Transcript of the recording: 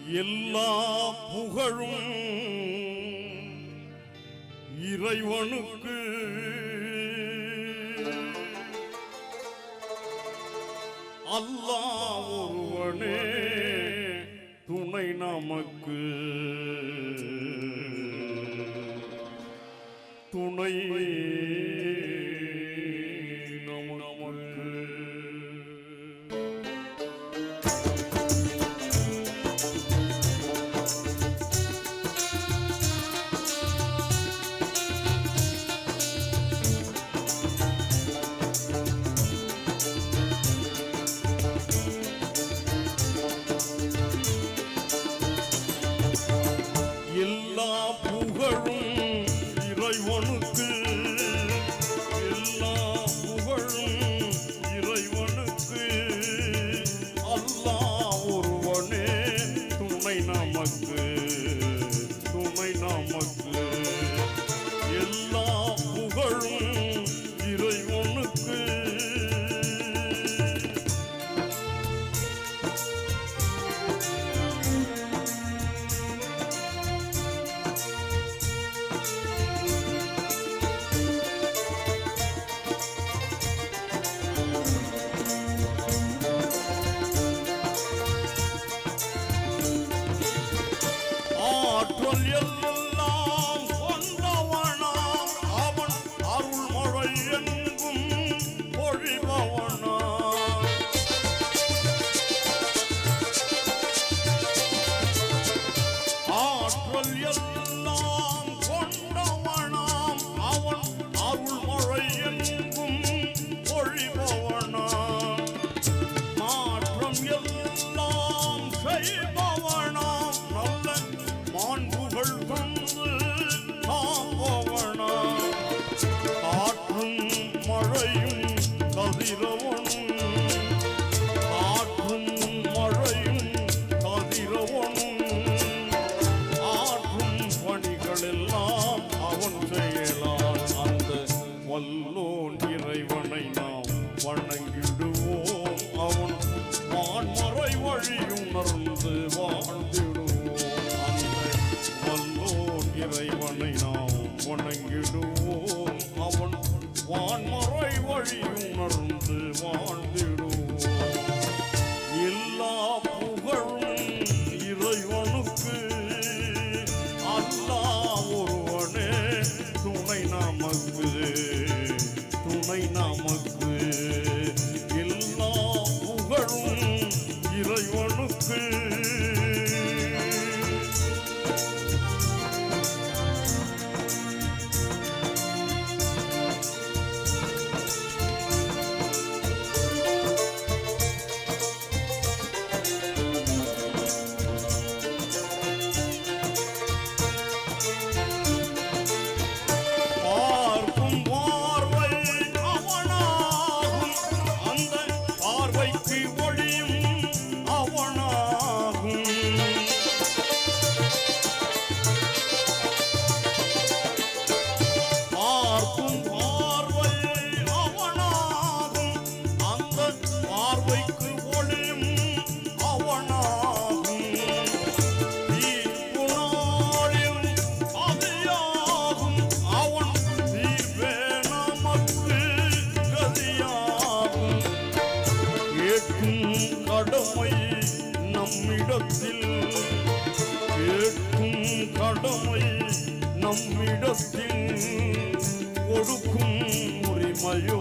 எல்லா புகழும் இறைவனுக்கு. அல்லாஹ் ஒருவனே துணை நமக்கு, துணை நமக்கு. எல்லா புகழும் இறைவனுக்கு, எல்லா புகழும் இறைவனுக்கு. அல்லாஹ் ஒருவனே துணை நமக்கு, துணை நமக்கு. எல்லா புகழும் இறைவனுக்கு. ஆற்றல் எல்லாம் கொண்டவனாம் அவன், அருள்மழை எங்கும் பொழிபவனாம். ஆற்றல் எல்லாம் கொண்டவனாம் அவன், அருள்மழை எங்கும் பொழிபவனாம். மாற்றம் எல்லாம் செய்பவனாம், நல்ல மாண்புகள் தந்து காப்பவனாம். காற்றும் மழையும் கதிரவனும், காற்றும் மழையும் கதிரவனும். ஆற்றும் பணிகளெல்லாம் அவன் செய்யலாம். அந்த வல்லோன் இறைவனை நாம் வணங்கிடுவோம். அவன் வான்மறை வழியுணர்ந்து வாழ்ந்திடுவோம். வல்லோன் இறைவனை நாம் வணங்கிடுவோம். அவன் வான்மறை வழியுணர்ந்து வாழ்ந்திடுவோம். எல்லா புகழும் இறைவனுக்கு. அல்லாஹ் ஒருவனே துணை நமக்கு, துணை நமக்கு. எல்லா புகழும் இறைவனுக்கு. பார்க்கும் பார்வை அவனாகும், அந்த பார்வைக்கு ஒளியும் அவனாகும். பார்க்கும் பார்வை அவனாகும், அந்த பார்வைக்கு ஒளியும் அவனாகும். தீர்ப்பு நாளில் அதியாகும் அவன், தீர்ப்பே நமக்கு கதியாகும். கேட்கும் கடமை நம்மிடத்தில், கேட்கும் கடமை நம்மிடத்தில். கொடுக்கும் உரிமையோ